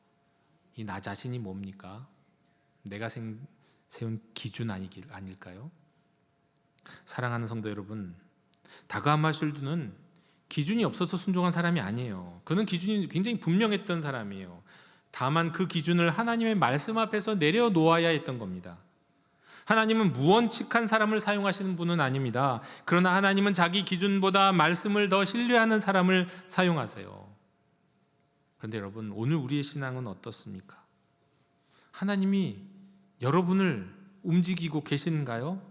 이 나 자신이 뭡니까? 내가 세운 기준 아닐까요? 사랑하는 성도 여러분, 다그 함마슐두는 기준이 없어서 순종한 사람이 아니에요. 그는 기준이 굉장히 분명했던 사람이에요. 다만 그 기준을 하나님의 말씀 앞에서 내려놓아야 했던 겁니다. 하나님은 무원칙한 사람을 사용하시는 분은 아닙니다. 그러나 하나님은 자기 기준보다 말씀을 더 신뢰하는 사람을 사용하세요. 그런데 여러분, 오늘 우리의 신앙은 어떻습니까? 하나님이 여러분을 움직이고 계신가요?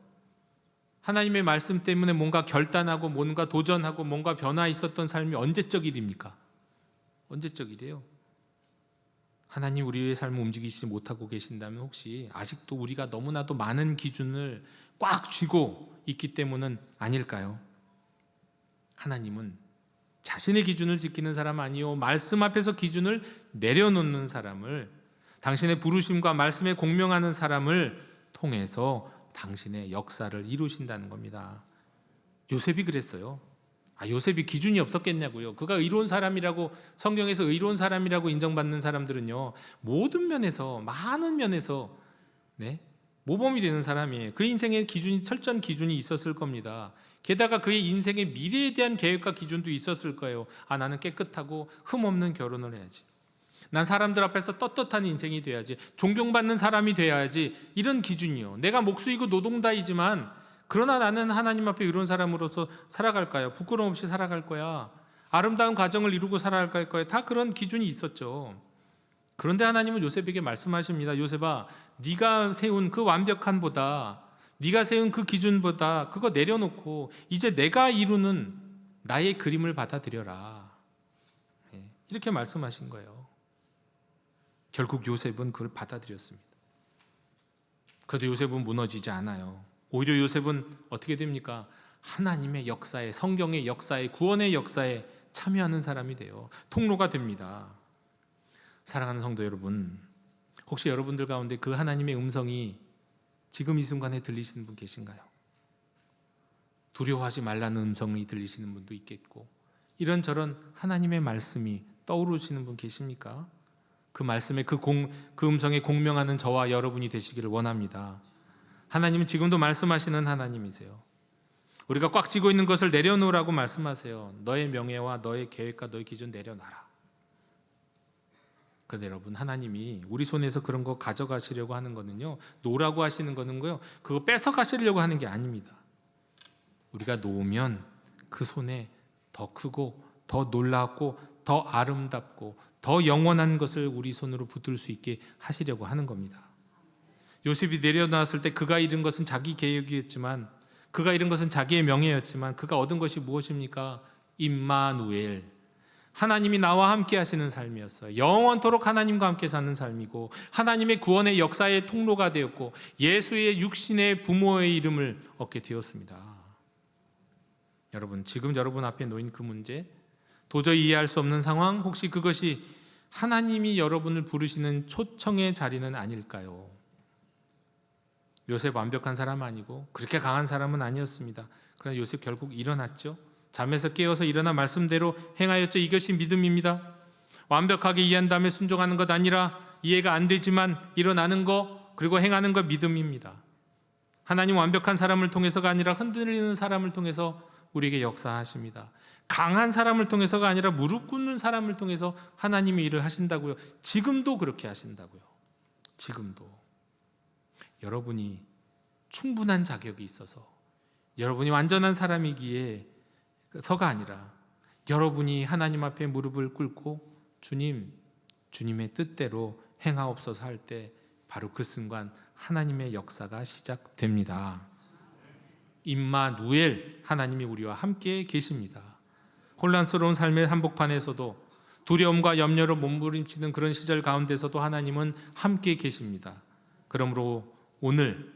하나님의 말씀 때문에 뭔가 결단하고 뭔가 도전하고 뭔가 변화 있었던 삶이 언제적 일입니까? 언제적 일이에요? 하나님 우리의 삶을 움직이시지 못하고 계신다면 혹시 아직도 우리가 너무나도 많은 기준을 꽉 쥐고 있기 때문은 아닐까요? 하나님은 자신의 기준을 지키는 사람 아니요, 말씀 앞에서 기준을 내려놓는 사람을, 당신의 부르심과 말씀에 공명하는 사람을 통해서 당신의 역사를 이루신다는 겁니다. 요셉이 그랬어요. 요셉이 기준이 없었겠냐고요. 그가 의로운 사람이라고, 성경에서 의로운 사람이라고 인정받는 사람들은요, 모든 면에서, 많은 면에서 모범이 되는 사람이에요. 그 인생의 기준이, 철저한 기준이 있었을 겁니다. 게다가 그의 인생의 미래에 대한 계획과 기준도 있었을 거예요. 나는 깨끗하고 흠없는 결혼을 해야지, 난 사람들 앞에서 떳떳한 인생이 돼야지, 존경받는 사람이 돼야지, 이런 기준이요. 내가 목수이고 노동다이지만 그러나 나는 하나님 앞에 의로운 사람으로서 살아갈까요? 부끄러움 없이 살아갈 거야, 아름다운 가정을 이루고 살아갈 거야. 다 그런 기준이 있었죠. 그런데 하나님은 요셉에게 말씀하십니다. 요셉아, 네가 세운 그 완벽함보다, 네가 세운 그 기준보다 그거 내려놓고 이제 내가 이루는 나의 그림을 받아들여라. 이렇게 말씀하신 거예요. 결국 요셉은 그걸 받아들였습니다. 그런데 요셉은 무너지지 않아요. 오히려 요셉은 어떻게 됩니까? 하나님의 역사에, 성경의 역사에, 구원의 역사에 참여하는 사람이 돼요. 통로가 됩니다. 사랑하는 성도 여러분, 혹시 여러분들 가운데 그 하나님의 음성이 지금 이 순간에 들리시는 분 계신가요? 두려워하지 말라는 음성이 들리시는 분도 있겠고, 이런저런 하나님의 말씀이 떠오르시는 분 계십니까? 그 말씀에 그 음성에 공명하는 저와 여러분이 되시기를 원합니다. 하나님은 지금도 말씀하시는 하나님이세요. 우리가 꽉 쥐고 있는 것을 내려놓으라고 말씀하세요. 너의 명예와 너의 계획과 너의 기준 내려놔라. 그런데 여러분, 하나님이 우리 손에서 그런 거 가져가시려고 하는 거는요, 놓으라고 하시는 거는요, 그거 뺏어 가시려고 하는 게 아닙니다. 우리가 놓으면 그 손에 더 크고 더 놀랍고 더 아름답고 더 영원한 것을 우리 손으로 붙들 수 있게 하시려고 하는 겁니다. 요셉이 내려놨을 때 그가 잃은 것은 자기 계획이었지만, 그가 잃은 것은 자기의 명예였지만, 그가 얻은 것이 무엇입니까? 임마누엘, 하나님이 나와 함께 하시는 삶이었어요. 영원토록 하나님과 함께 사는 삶이고, 하나님의 구원의 역사의 통로가 되었고, 예수의 육신의 부모의 이름을 얻게 되었습니다. 여러분, 지금 여러분 앞에 놓인 그 문제, 도저히 이해할 수 없는 상황, 혹시 그것이 하나님이 여러분을 부르시는 초청의 자리는 아닐까요? 요셉 완벽한 사람 아니고 그렇게 강한 사람은 아니었습니다. 그러나 요셉 결국 일어났죠. 잠에서 깨어서 일어나 말씀대로 행하였죠. 이것이 믿음입니다. 완벽하게 이해한 다음에 순종하는 것 아니라 이해가 안 되지만 일어나는 것, 그리고 행하는 것, 믿음입니다. 하나님 완벽한 사람을 통해서가 아니라 흔들리는 사람을 통해서 우리에게 역사하십니다. 강한 사람을 통해서가 아니라 무릎 꿇는 사람을 통해서 하나님의 일을 하신다고요. 지금도 그렇게 하신다고요. 지금도. 여러분이 충분한 자격이 있어서, 여러분이 완전한 사람이기에서가 아니라, 여러분이 하나님 앞에 무릎을 꿇고 주님의 뜻대로 행하옵소서 할 때 바로 그 순간 하나님의 역사가 시작됩니다. 임마누엘, 하나님이 우리와 함께 계십니다. 혼란스러운 삶의 한복판에서도, 두려움과 염려로 몸부림치는 그런 시절 가운데서도 하나님은 함께 계십니다. 그러므로 오늘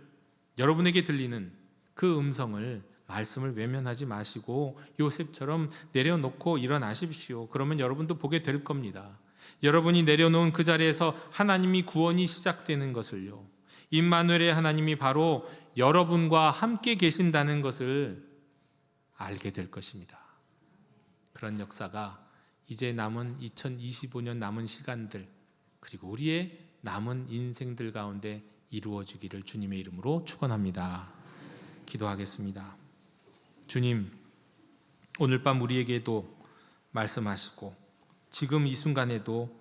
여러분에게 들리는 그 음성을, 말씀을 외면하지 마시고 요셉처럼 내려놓고 일어나십시오. 그러면 여러분도 보게 될 겁니다. 여러분이 내려놓은 그 자리에서 하나님이 구원이 시작되는 것을요, 임마누엘의 하나님이 바로 여러분과 함께 계신다는 것을 알게 될 것입니다. 그런 역사가 이제 남은 2025년 남은 시간들, 그리고 우리의 남은 인생들 가운데 이루어지기를 주님의 이름으로 축원합니다. 기도하겠습니다. 주님, 오늘 밤 우리에게도 말씀하시고 지금 이 순간에도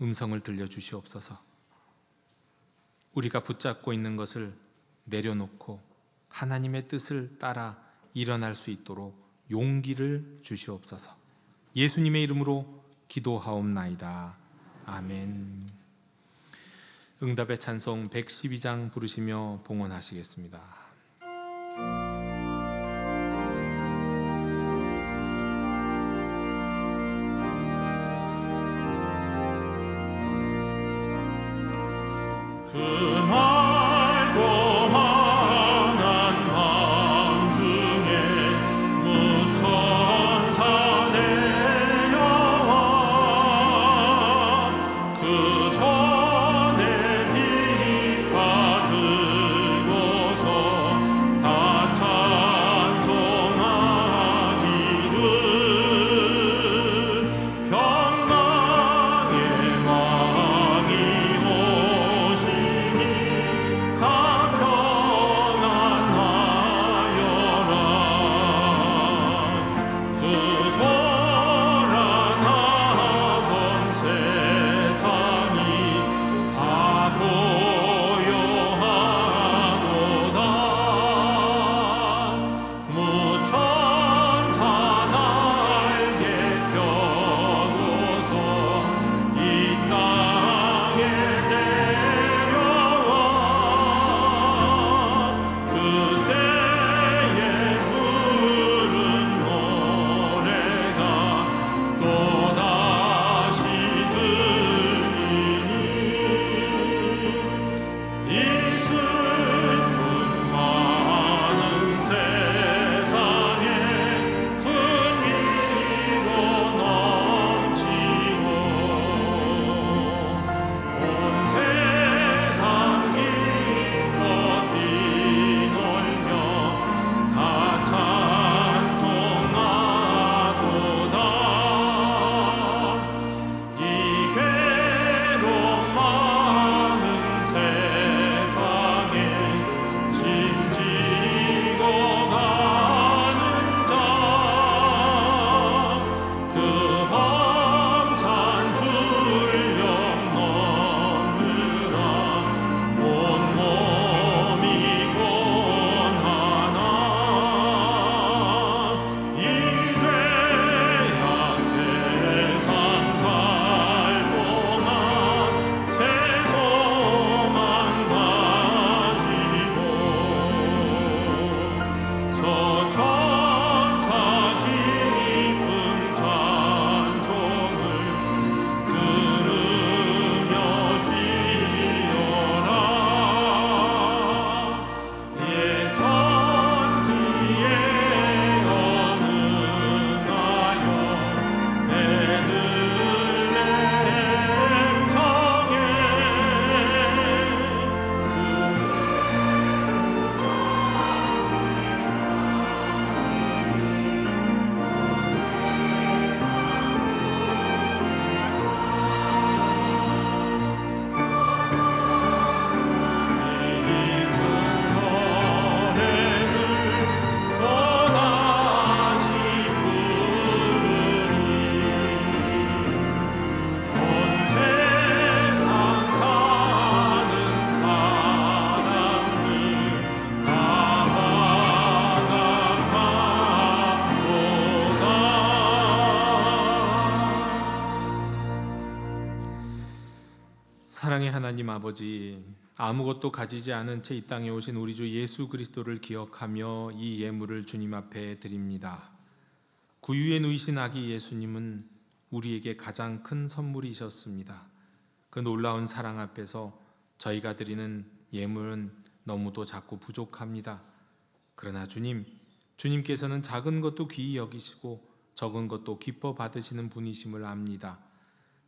음성을 들려주시옵소서. 우리가 붙잡고 있는 것을 내려놓고 하나님의 뜻을 따라 일어날 수 있도록 용기를 주시옵소서. 예수님의 이름으로 기도하옵나이다. 아멘. 응답의 찬송 112장 부르시며 봉헌하시겠습니다. 그 손에 빛 받은 사랑의 하나님 아버지, 아무것도 가지지 않은 채 이 땅에 오신 우리 주 예수 그리스도를 기억하며 이 예물을 주님 앞에 드립니다. 구유에 누이신 아기 예수님은 우리에게 가장 큰 선물이셨습니다. 그 놀라운 사랑 앞에서 저희가 드리는 예물은 너무도 작고 부족합니다. 그러나 주님께서는 작은 것도 귀히 여기시고 적은 것도 기뻐 받으시는 분이심을 압니다.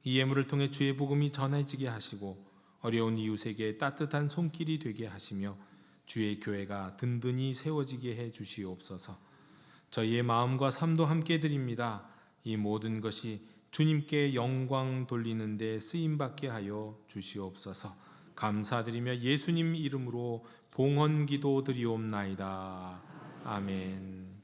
이 예물을 통해 주의 복음이 전해지게 하시고 어려운 이웃에게 따뜻한 손길이 되게 하시며 주의 교회가 든든히 세워지게 해 주시옵소서. 저희의 마음과 삶도 함께 드립니다. 이 모든 것이 주님께 영광 돌리는 데 쓰임받게 하여 주시옵소서. 감사드리며 예수님 이름으로 봉헌기도 드리옵나이다. 아멘.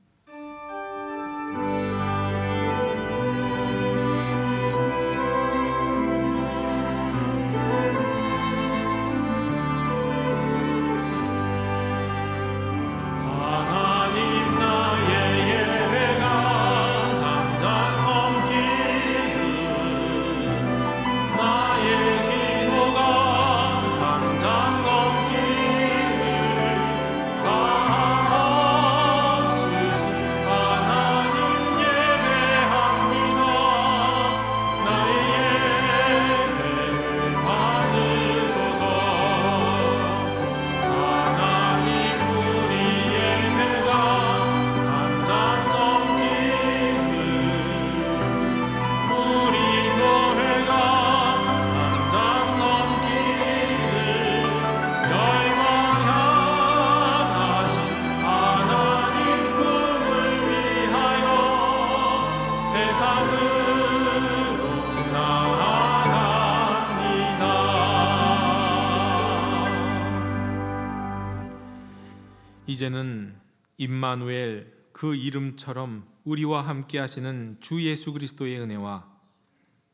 이제는 임마누엘 그 이름처럼 우리와 함께 하시는 주 예수 그리스도의 은혜와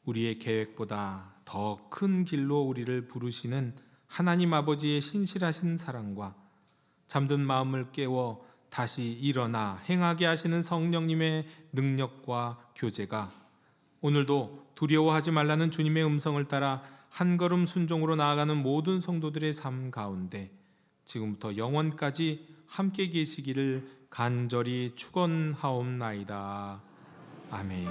우리의 계획보다 더 큰 길로 우리를 부르시는 하나님 아버지의 신실하신 사랑과 잠든 마음을 깨워 다시 일어나 행하게 하시는 성령님의 능력과 교제가 오늘도 두려워하지 말라는 주님의 음성을 따라 한 걸음 순종으로 나아가는 모든 성도들의 삶 가운데 지금부터 영원까지 함께 계시기를 간절히 축원하옵나이다. 아멘.